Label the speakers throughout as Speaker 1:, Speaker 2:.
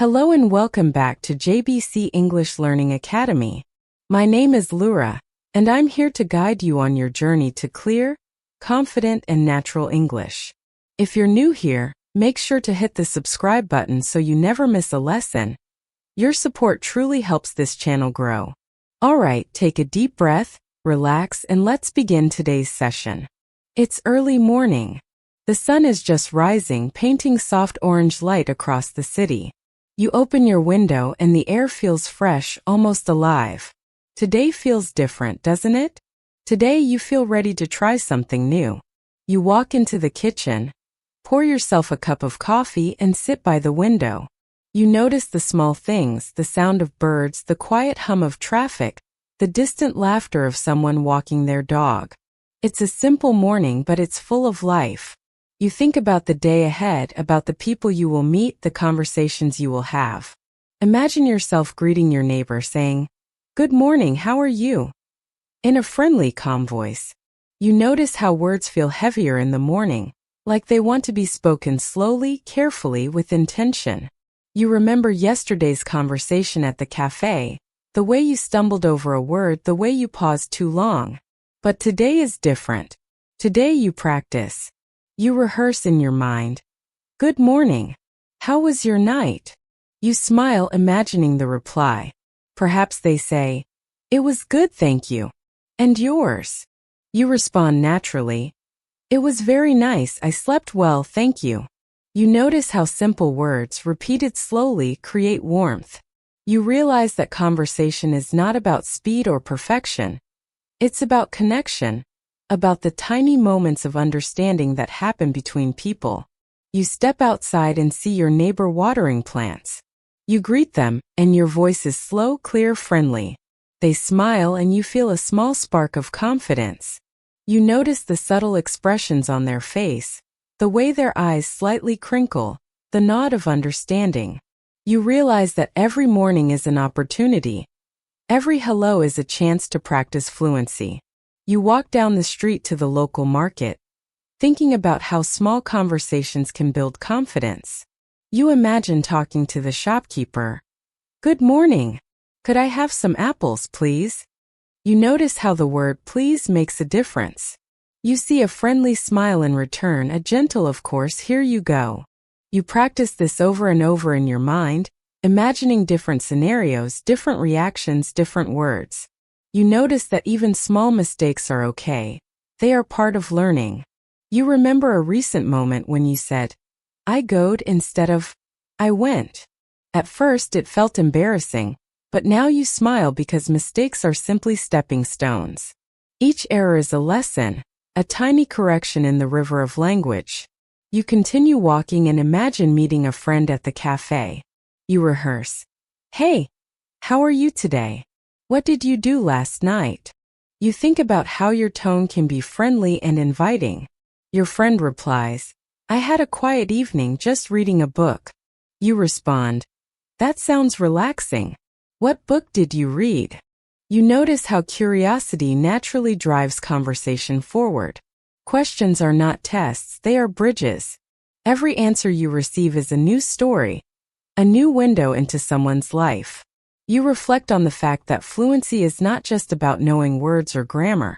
Speaker 1: Hello and welcome back to JBC English Learning Academy. My name is Laura, and I'm here to guide you on your journey to clear, confident, and natural English. If you're new here, make sure to hit the subscribe button so you never miss a lesson. Your support truly helps this channel grow. Alright, take a deep breath, relax, and let's begin today's session. It's early morning. The sun is just rising, painting soft orange light across the city. You open your window and the air feels fresh, almost alive. Today feels different, doesn't it? Today you feel ready to try something new. You walk into the kitchen, pour yourself a cup of coffee and sit by the window. You notice the small things, the sound of birds, the quiet hum of traffic, the distant laughter of someone walking their dog. It's a simple morning, but it's full of life. You think about the day ahead, about the people you will meet, the conversations you will have. Imagine yourself greeting your neighbor saying, "Good morning, how are you?" in a friendly, calm voice. You notice how words feel heavier in the morning, like they want to be spoken slowly, carefully, with intention. You remember yesterday's conversation at the cafe, the way you stumbled over a word, the way you paused too long. But today is different. Today you practice. You rehearse in your mind. "Good morning. How was your night?" You smile, imagining the reply. Perhaps they say, "It was good, thank you." And yours? You respond naturally. "It was very nice, I slept well, thank you." You notice how simple words, repeated slowly, create warmth. You realize that conversation is not about speed or perfection. It's about connection, about the tiny moments of understanding that happen between people. You step outside and see your neighbor watering plants. You greet them, and your voice is slow, clear, friendly. They smile and you feel a small spark of confidence. You notice the subtle expressions on their face, the way their eyes slightly crinkle, the nod of understanding. You realize that every morning is an opportunity. Every hello is a chance to practice fluency. You walk down the street to the local market, thinking about how small conversations can build confidence. You imagine talking to the shopkeeper. "Good morning. Could I have some apples, please?" You notice how the word please makes a difference. You see a friendly smile in return, a gentle "of course, here you go." You practice this over and over in your mind, imagining different scenarios, different reactions, different words. You notice that even small mistakes are okay. They are part of learning. You remember a recent moment when you said, "I goed" instead of "I went." At first it felt embarrassing, but now you smile because mistakes are simply stepping stones. Each error is a lesson, a tiny correction in the river of language. You continue walking and imagine meeting a friend at the cafe. You rehearse. "Hey, how are you today? What did you do last night?" You think about how your tone can be friendly and inviting. Your friend replies, "I had a quiet evening, just reading a book." You respond, "That sounds relaxing. What book did you read?" You notice how curiosity naturally drives conversation forward. Questions are not tests, they are bridges. Every answer you receive is a new story, a new window into someone's life. You reflect on the fact that fluency is not just about knowing words or grammar.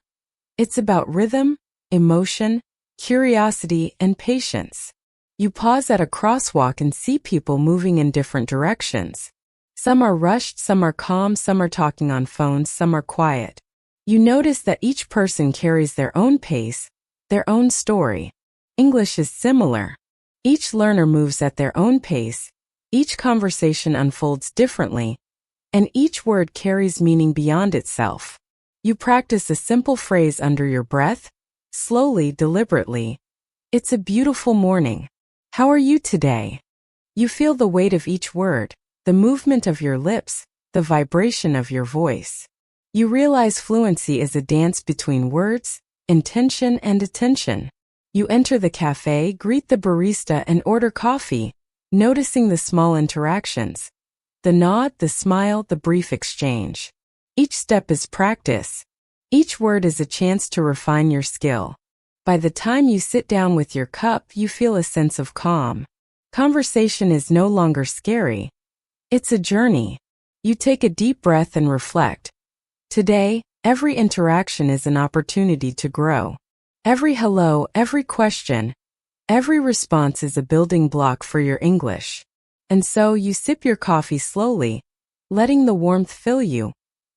Speaker 1: It's about rhythm, emotion, curiosity, and patience. You pause at a crosswalk and see people moving in different directions. Some are rushed, some are calm, some are talking on phones, some are quiet. You notice that each person carries their own pace, their own story. English is similar. Each learner moves at their own pace, each conversation unfolds differently, and each word carries meaning beyond itself. You practice a simple phrase under your breath, slowly, deliberately. "It's a beautiful morning. How are you today?" You feel the weight of each word, the movement of your lips, the vibration of your voice. You realize fluency is a dance between words, intention, and attention. You enter the cafe, greet the barista, and order coffee, noticing the small interactions. The nod, the smile, the brief exchange. Each step is practice. Each word is a chance to refine your skill. By the time you sit down with your cup, you feel a sense of calm. Conversation is no longer scary. It's a journey. You take a deep breath and reflect. Today, every interaction is an opportunity to grow. Every hello, every question, every response is a building block for your English. And so you sip your coffee slowly, letting the warmth fill you,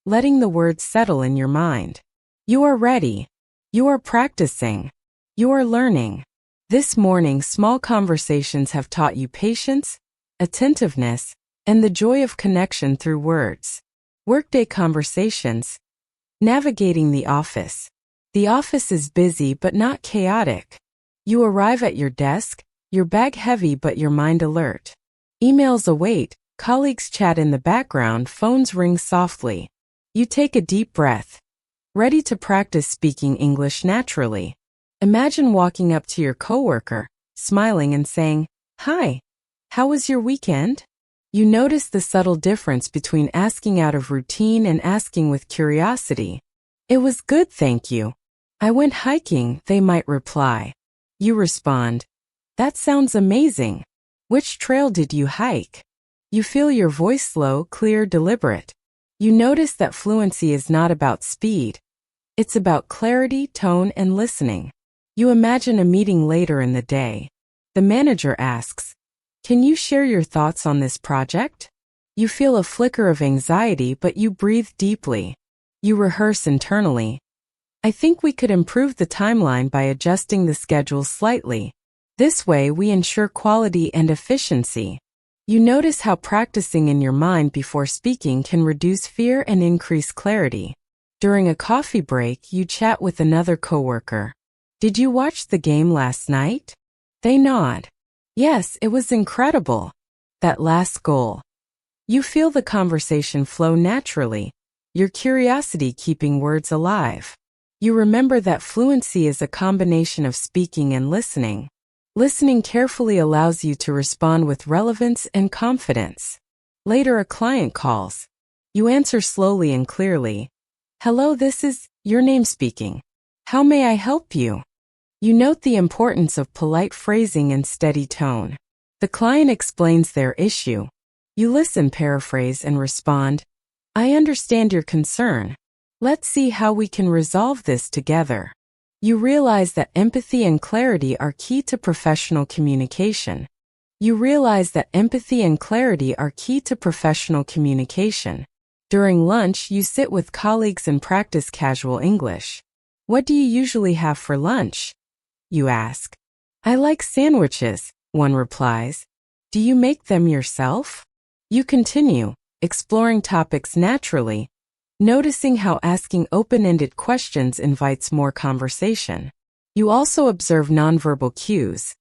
Speaker 1: letting the words settle in your mind. You are ready. You are practicing. You are learning. This morning, small conversations have taught you patience, attentiveness, and the joy of connection through words. Workday conversations. Navigating the office. The office is busy but not chaotic. You arrive at your desk, your bag heavy but your mind alert. Emails await, colleagues chat in the background, phones ring softly. You take a deep breath, ready to practice speaking English naturally. Imagine walking up to your coworker, smiling and saying, "Hi, how was your weekend?" You notice the subtle difference between asking out of routine and asking with curiosity. "It was good, thank you. I went hiking," they might reply. You respond, "That sounds amazing. Which trail did you hike?" You feel your voice slow, clear, deliberate. You notice that fluency is not about speed. It's about clarity, tone, and listening. You imagine a meeting later in the day. The manager asks, "Can you share your thoughts on this project?" You feel a flicker of anxiety, but you breathe deeply. You rehearse internally. "I think we could improve the timeline by adjusting the schedule slightly. This way we ensure quality and efficiency." You notice how practicing in your mind before speaking can reduce fear and increase clarity. During a coffee break, you chat with another coworker. "Did you watch the game last night?" They nod. "Yes, it was incredible. That last goal." You feel the conversation flow naturally, your curiosity keeping words alive. You remember that fluency is a combination of speaking and listening. Listening carefully allows you to respond with relevance and confidence. Later, a client calls. You answer slowly and clearly. "Hello, this is your name speaking. How may I help you?" You note the importance of polite phrasing and steady tone. The client explains their issue. You listen, paraphrase, and respond, "I understand your concern. Let's see how we can resolve this together." You realize that empathy and clarity are key to professional communication. During lunch, you sit with colleagues and practice casual English. "What do you usually have for lunch?" you ask. "I like sandwiches," one replies. "Do you make them yourself?" You continue, exploring topics naturally, noticing how asking open-ended questions invites more conversation. You also observe nonverbal cues,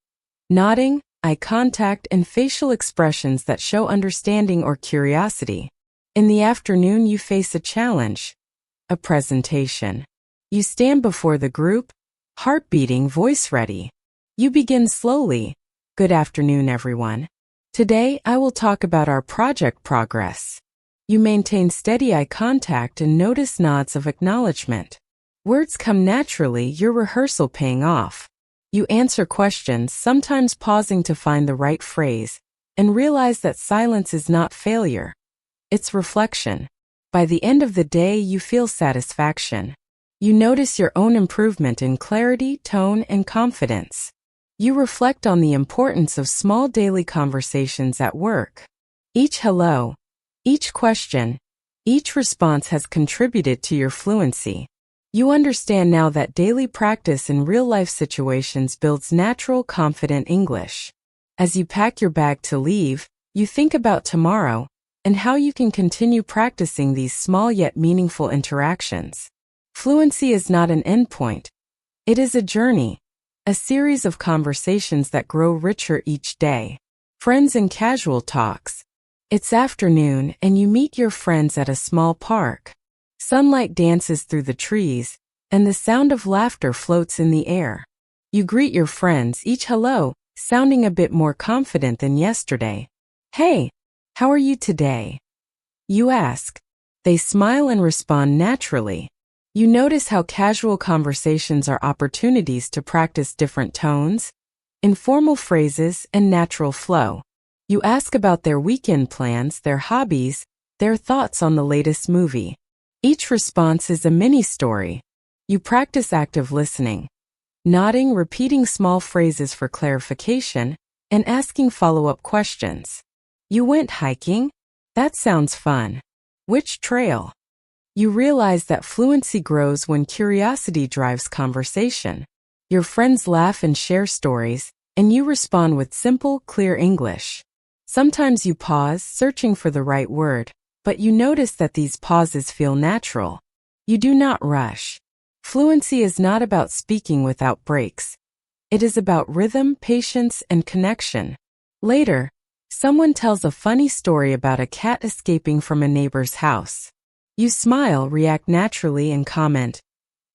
Speaker 1: nodding, eye contact, and facial expressions that show understanding or curiosity. In the afternoon, you face a challenge, a presentation. You stand before the group, heart beating, voice ready. You begin slowly. "Good afternoon, everyone. Today, I will talk about our project progress." You maintain steady eye contact and notice nods of acknowledgement. Words come naturally, your rehearsal paying off. You answer questions, sometimes pausing to find the right phrase, and realize that silence is not failure. It's reflection. By the end of the day, you feel satisfaction. You notice your own improvement in clarity, tone, and confidence. You reflect on the importance of small daily conversations at work. Each hello, each question, each response has contributed to your fluency. You understand now that daily practice in real-life situations builds natural, confident English. As you pack your bag to leave, you think about tomorrow and how you can continue practicing these small yet meaningful interactions. Fluency is not an endpoint. It is a journey, a series of conversations that grow richer each day. Friends and casual talks. It's afternoon and you meet your friends at a small park. Sunlight dances through the trees, and the sound of laughter floats in the air. You greet your friends, each hello, sounding a bit more confident than yesterday. "Hey, how are you today?" you ask. They smile and respond naturally. You notice how casual conversations are opportunities to practice different tones, informal phrases, and natural flow. You ask about their weekend plans, their hobbies, their thoughts on the latest movie. Each response is a mini-story. You practice active listening, nodding, repeating small phrases for clarification, and asking follow-up questions. You went hiking? That sounds fun. Which trail? You realize that fluency grows when curiosity drives conversation. Your friends laugh and share stories, and you respond with simple, clear English. Sometimes you pause, searching for the right word, but you notice that these pauses feel natural. You do not rush. Fluency is not about speaking without breaks. It is about rhythm, patience, and connection. Later, someone tells a funny story about a cat escaping from a neighbor's house. You smile, react naturally, and comment,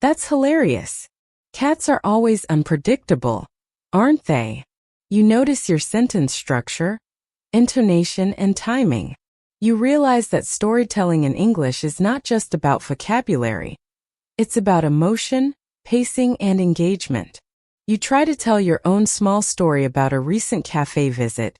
Speaker 1: "That's hilarious. Cats are always unpredictable, aren't they?" You notice your sentence structure, intonation, and timing. You realize that storytelling in English is not just about vocabulary. It's about emotion, pacing, and engagement. You try to tell your own small story about a recent cafe visit,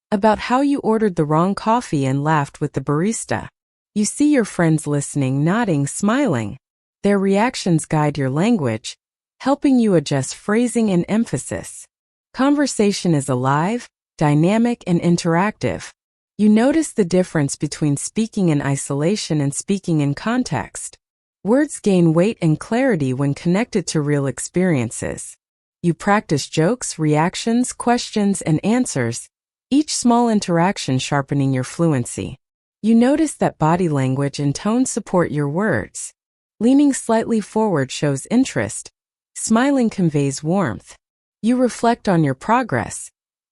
Speaker 1: about how you ordered the wrong coffee and laughed with the barista. You see your friends listening, nodding, smiling. Their reactions guide your language, helping you adjust phrasing and emphasis. Conversation is alive, dynamic, and interactive. You notice the difference between speaking in isolation and speaking in context. Words gain weight and clarity when connected to real experiences. You practice jokes, reactions, questions, and answers, each small interaction sharpening your fluency. You notice that body language and tone support your words. Leaning slightly forward shows interest. Smiling conveys warmth. You reflect on your progress,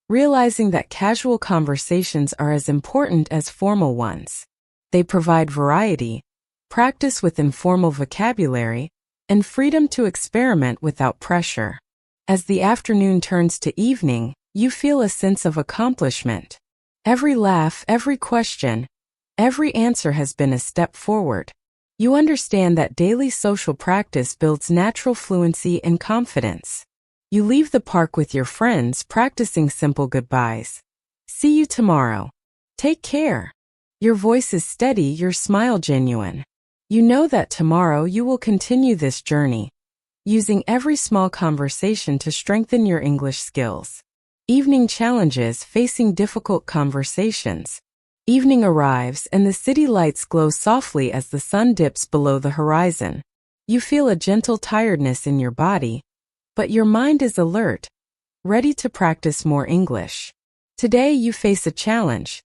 Speaker 1: realizing that casual conversations are as important as formal ones. They provide variety, practice with informal vocabulary, and freedom to experiment without pressure. As the afternoon turns to evening, you feel a sense of accomplishment. Every laugh, every question, every answer has been a step forward. You understand that daily social practice builds natural fluency and confidence. You leave the park with your friends, practicing simple goodbyes. "See you tomorrow. Take care." Your voice is steady, your smile genuine. You know that tomorrow you will continue this journey, using every small conversation to strengthen your English skills. Evening challenges, facing difficult conversations. Evening arrives and the city lights glow softly as the sun dips below the horizon. You feel a gentle tiredness in your body, but your mind is alert, ready to practice more English. Today you face a challenge,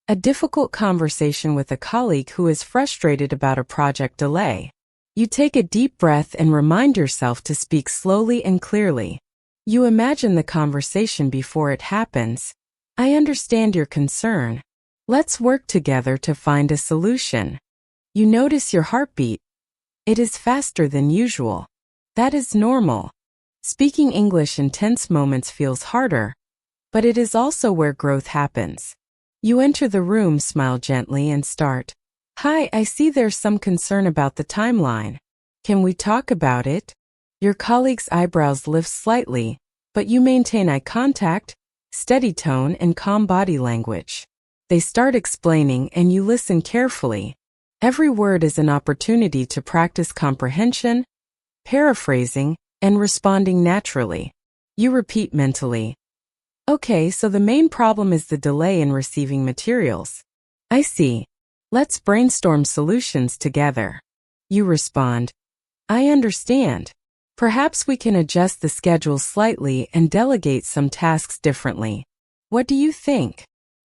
Speaker 1: a difficult conversation with a colleague who is frustrated about a project delay. You take a deep breath and remind yourself to speak slowly and clearly. You imagine the conversation before it happens. "I understand your concern. Let's work together to find a solution." You notice your heartbeat. It is faster than usual. That is normal. Speaking English in tense moments feels harder, but it is also where growth happens. You enter the room, smile gently, and start. "Hi, I see there's some concern about the timeline. Can we talk about it?" Your colleague's eyebrows lift slightly, but you maintain eye contact, steady tone, and calm body language. They start explaining, and you listen carefully. Every word is an opportunity to practice comprehension, paraphrasing, and responding naturally. You repeat mentally. "Okay, so the main problem is the delay in receiving materials. I see. Let's brainstorm solutions together." You respond, "I understand. Perhaps we can adjust the schedule slightly and delegate some tasks differently. What do you think?"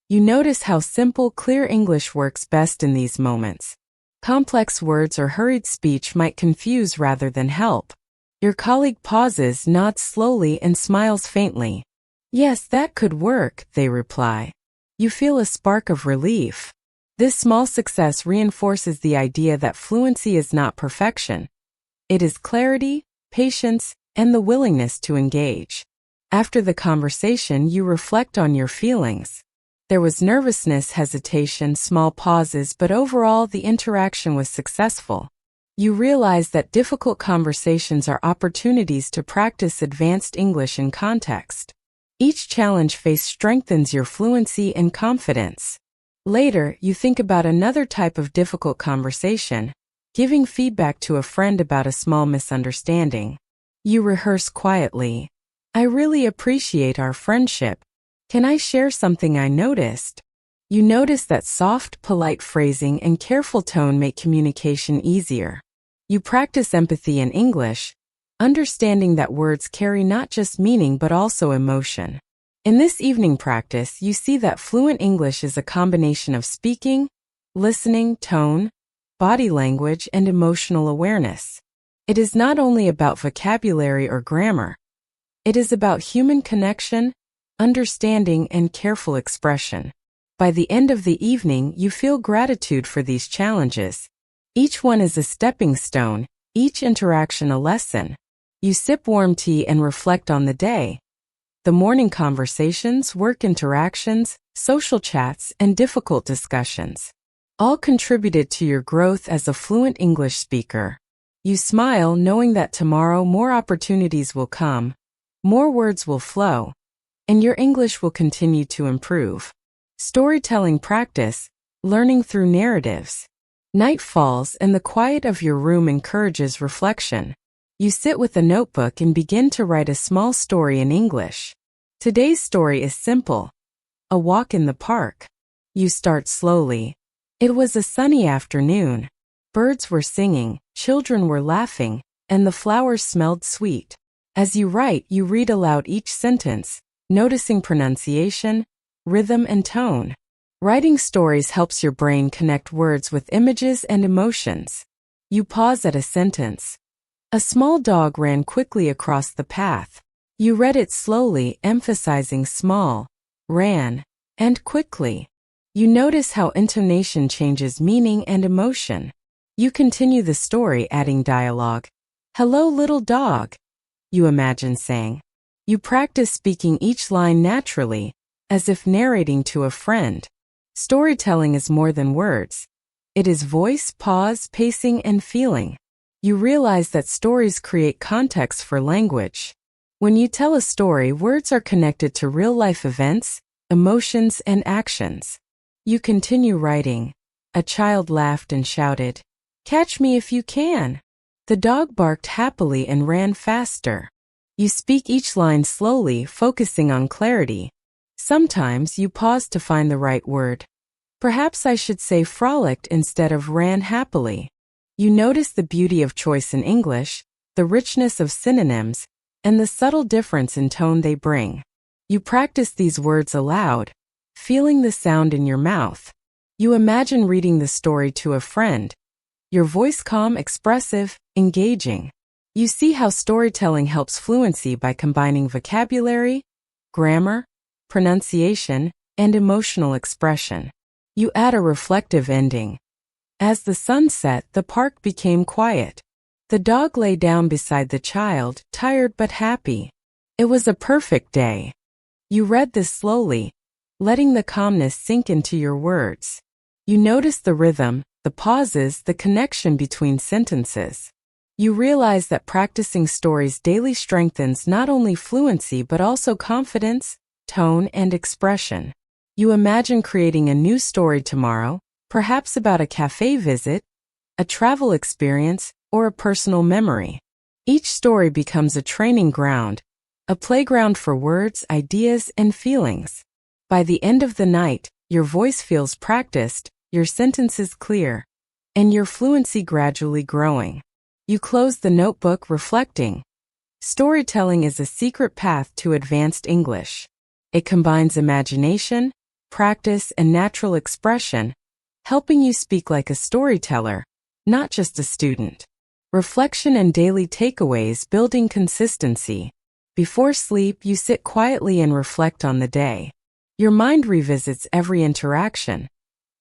Speaker 1: You notice how simple, clear English works best in these moments. Complex words or hurried speech might confuse rather than help. Your colleague pauses, nods slowly, and smiles faintly. "Yes, that could work," they reply. You feel a spark of relief. This small success reinforces the idea that fluency is not perfection. It is clarity, patience, and the willingness to engage. After the conversation, you reflect on your feelings. There was nervousness, hesitation, small pauses, but overall the interaction was successful. You realize that difficult conversations are opportunities to practice advanced English in context. Each challenge faced strengthens your fluency and confidence. Later, you think about another type of difficult conversation, giving feedback to a friend about a small misunderstanding. You rehearse quietly. I really appreciate our friendship. Can I share something I noticed? You notice that soft, polite phrasing and careful tone make communication easier. You practice empathy in English, understanding that words carry not just meaning but also emotion. In this evening practice, you see that fluent English is a combination of speaking, listening, tone, body language, and emotional awareness. It is not only about vocabulary or grammar. It is about human connection, understanding, and careful expression. By the end of the evening, you feel gratitude for these challenges. Each one is a stepping stone, each interaction a lesson. You sip warm tea and reflect on the day. The morning conversations, work interactions, social chats, and difficult discussions all contributed to your growth as a fluent English speaker. You smile knowing that tomorrow more opportunities will come, more words will flow, and your English will continue to improve. Storytelling practice, learning through narratives. Night falls and the quiet of your room encourages reflection. You sit with a notebook and begin to write a small story in English. Today's story is simple. A walk in the park. You start slowly. It was a sunny afternoon. Birds were singing, children were laughing, and the flowers smelled sweet. As you write, you read aloud each sentence, noticing pronunciation, rhythm, and tone. Writing stories helps your brain connect words with images and emotions. You pause at a sentence. A small dog ran quickly across the path. You read it slowly, emphasizing small, ran, and quickly. You notice how intonation changes meaning and emotion. You continue the story, adding dialogue. Hello, little dog, you imagine saying. You practice speaking each line naturally, as if narrating to a friend. Storytelling is more than words. It is voice, pause, pacing, and feeling. You realize that stories create context for language. When you tell a story, words are connected to real-life events, emotions, and actions. You continue writing. A child laughed and shouted, "Catch me if you can!" The dog barked happily and ran faster. You speak each line slowly, focusing on clarity. Sometimes you pause to find the right word. Perhaps I should say frolicked instead of ran happily. You notice the beauty of choice in English, the richness of synonyms, and the subtle difference in tone they bring. You practice these words aloud, feeling the sound in your mouth. You imagine reading the story to a friend. Your voice calm, expressive, engaging. You see how storytelling helps fluency by combining vocabulary, grammar, pronunciation, and emotional expression. You add a reflective ending. As the sun set, the park became quiet. The dog lay down beside the child, tired but happy. It was a perfect day. You read this slowly, letting the calmness sink into your words. You notice the rhythm, the pauses, the connection between sentences. You realize that practicing stories daily strengthens not only fluency but also confidence, tone, and expression. You imagine creating a new story tomorrow, perhaps about a cafe visit, a travel experience, or a personal memory. Each story becomes a training ground, a playground for words, ideas, and feelings. By the end of the night, your voice feels practiced, your sentences clear, and your fluency gradually growing. You close the notebook reflecting. Storytelling is a secret path to advanced English. It combines imagination, practice, and natural expression, helping you speak like a storyteller, not just a student. Reflection and daily takeaways, building consistency. Before sleep, you sit quietly and reflect on the day. Your mind revisits every interaction.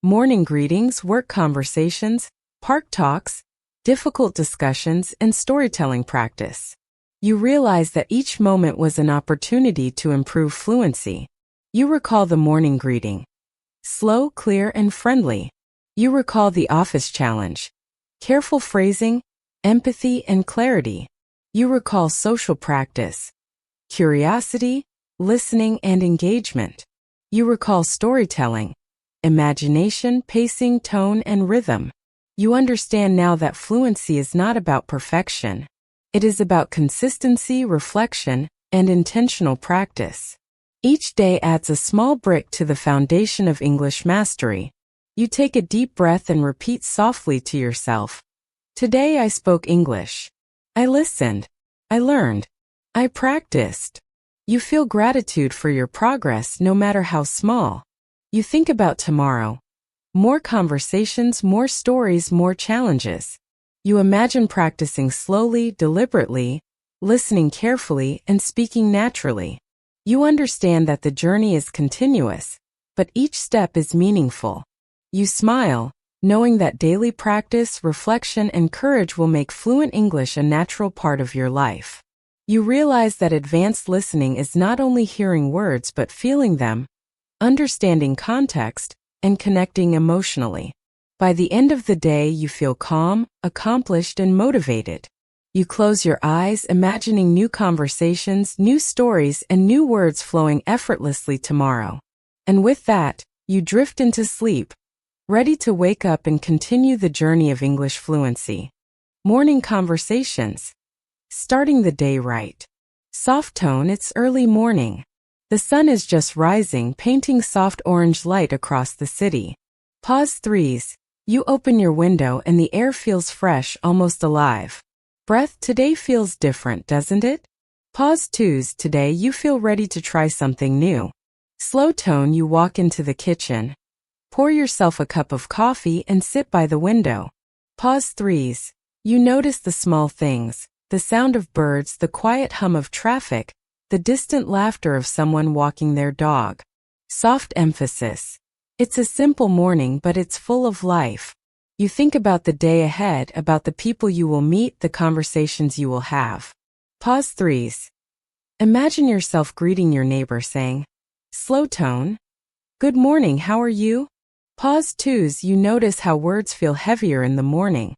Speaker 1: Morning greetings, work conversations, park talks, difficult discussions, and storytelling practice. You realize that each moment was an opportunity to improve fluency. You recall the morning greeting. Slow, clear, and friendly. You recall the office challenge. Careful phrasing, empathy, and clarity. You recall social practice. Curiosity, listening, and engagement. You recall storytelling, imagination, pacing, tone, and rhythm. You understand now that fluency is not about perfection. It is about consistency, reflection, and intentional practice. Each day adds a small brick to the foundation of English mastery. You take a deep breath and repeat softly to yourself, "Today I spoke English. I listened. I learned. I practiced." You feel gratitude for your progress no matter how small. You think about tomorrow. More conversations, more stories, more challenges. You imagine practicing slowly, deliberately, listening carefully, and speaking naturally. You understand that the journey is continuous, but each step is meaningful. You smile, knowing that daily practice, reflection, and courage will make fluent English a natural part of your life. You realize that advanced listening is not only hearing words but feeling them, understanding context, and connecting emotionally. By the end of the day, you feel calm, accomplished, and motivated. You close your eyes, imagining new conversations, new stories, and new words flowing effortlessly tomorrow. And with that, you drift into sleep, ready to wake up and continue the journey of English fluency. Morning conversations. Starting the day right. Soft tone, it's early morning. The sun is just rising, painting soft orange light across the city. Pause 3s. You open your window and the air feels fresh, almost alive. Breath, today feels different, doesn't it? Pause 2s. Today you feel ready to try something new. Slow tone, you walk into the kitchen. Pour yourself a cup of coffee and sit by the window. Pause 3s. You notice the small things, the sound of birds, the quiet hum of traffic, the distant laughter of someone walking their dog. Soft emphasis. It's a simple morning, but it's full of life. You think about the day ahead, about the people you will meet, the conversations you will have. Pause 3s. Imagine yourself greeting your neighbor saying, slow tone, "Good morning, how are you?" Pause 2s. You notice how words feel heavier in the morning,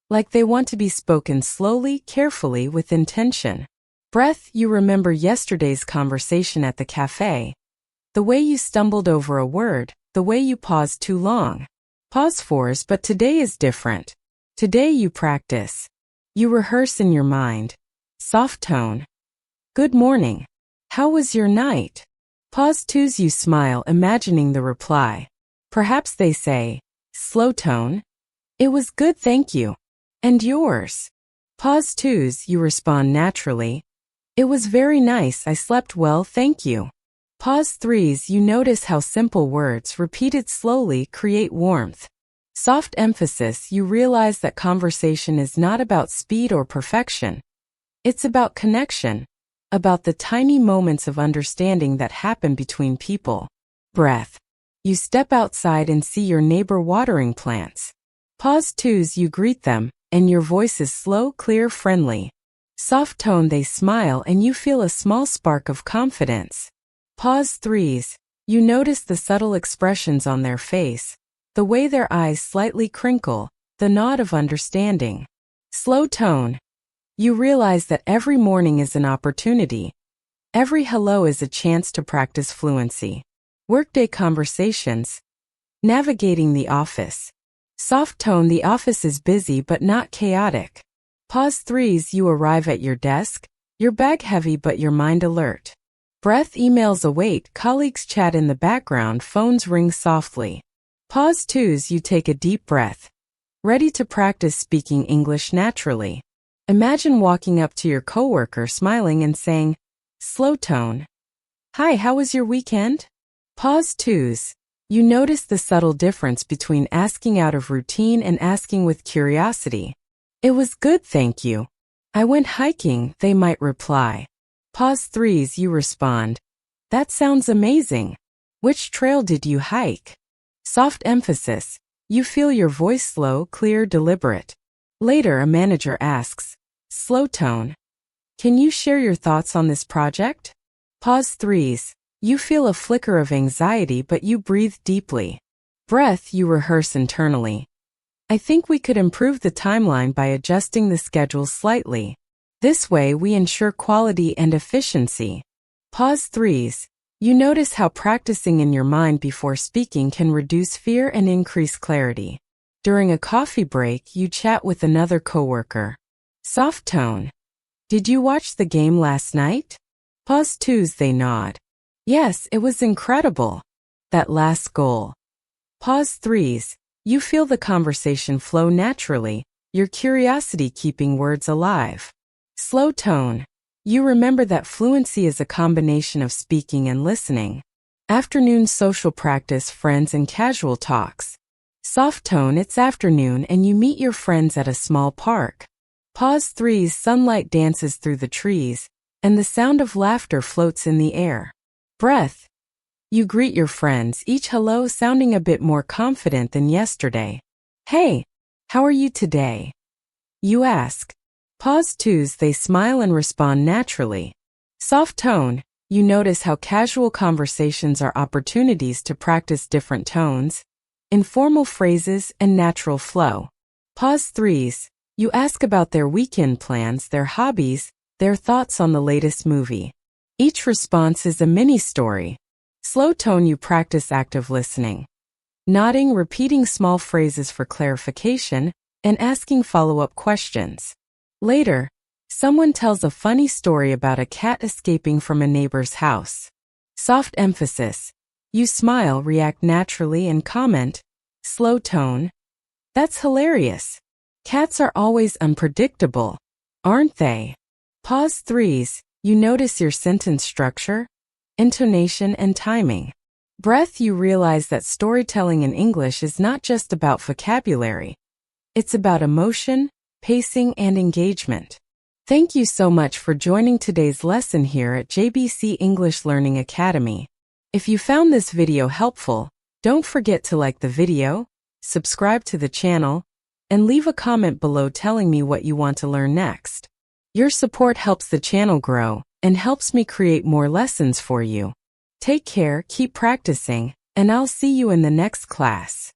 Speaker 1: like they want to be spoken slowly, carefully, with intention. Breath, you remember yesterday's conversation at the cafe, the way you stumbled over a word, the way you paused too long. Pause 4s. But today is different. Today you practice. You rehearse in your mind. Soft tone. Good morning. How was your night? Pause 2s. You smile, imagining the reply. Perhaps they say, slow tone. It was good, thank you. And yours? Pause 2s. You respond naturally. It was very nice, I slept well, thank you. Pause 3s. You notice how simple words, repeated slowly, create warmth. Soft emphasis. You realize that conversation is not about speed or perfection. It's about connection, about the tiny moments of understanding that happen between people. Breath. You step outside and see your neighbor watering plants. Pause 2s. You greet them, and your voice is slow, clear, friendly. Soft tone. They smile and you feel a small spark of confidence. Pause 3s. You notice the subtle expressions on their face, the way their eyes slightly crinkle, the nod of understanding. Slow tone. You realize that every morning is an opportunity. Every hello is a chance to practice fluency. Workday conversations. Navigating the office. Soft tone. The office is busy but not chaotic. Pause 3s. You arrive at your desk, your bag heavy but your mind alert. Breath. Emails await, colleagues chat in the background, phones ring softly. Pause 2s. You take a deep breath, ready to practice speaking English naturally. Imagine walking up to your coworker smiling and saying, slow tone, "Hi, how was your weekend?" Pause 2s. You notice the subtle difference between asking out of routine and asking with curiosity. It was good, thank you. I went hiking, they might reply. Pause 3s. You respond, that sounds amazing. Which trail did you hike? Soft emphasis. You feel your voice slow, clear, deliberate. Later, a manager asks, slow tone, can you share your thoughts on this project? Pause 3s. You feel a flicker of anxiety but you breathe deeply. Breath. You rehearse internally. I think we could improve the timeline by adjusting the schedule slightly. This way we ensure quality and efficiency. Pause 3s. You notice how practicing in your mind before speaking can reduce fear and increase clarity. During a coffee break, you chat with another coworker. Soft tone. Did you watch the game last night? Pause 2s. They nod. Yes, it was incredible. That last goal. Pause 3s. You feel the conversation flow naturally, your curiosity keeping words alive. Slow tone. You remember that fluency is a combination of speaking and listening. Afternoon social practice, friends and casual talks. Soft tone. It's afternoon and you meet your friends at a small park. Pause 3s. Sunlight dances through the trees, and the sound of laughter floats in the air. Breath. You greet your friends, each hello sounding a bit more confident than yesterday. Hey, how are you today? You ask. Pause 2s. They smile and respond naturally. Soft tone. You notice how casual conversations are opportunities to practice different tones, informal phrases, and natural flow. Pause 3s. You ask about their weekend plans, their hobbies, their thoughts on the latest movie. Each response is a mini story. Slow tone. You practice active listening. Nodding, repeating small phrases for clarification, and asking follow-up questions. Later, someone tells a funny story about a cat escaping from a neighbor's house. Soft emphasis. You smile, react naturally, and comment. Slow tone. That's hilarious. Cats are always unpredictable, aren't they? Pause 3s. You notice your sentence structure, intonation, and timing. Breath. You realize that storytelling in English is not just about vocabulary. It's about emotion, pacing, and engagement. Thank you so much for joining today's lesson here at JBC English Learning Academy. If you found this video helpful, don't forget to like the video, subscribe to the channel, and leave a comment below telling me what you want to learn next. Your support helps the channel grow and helps me create more lessons for you. Take care, keep practicing, and I'll see you in the next class.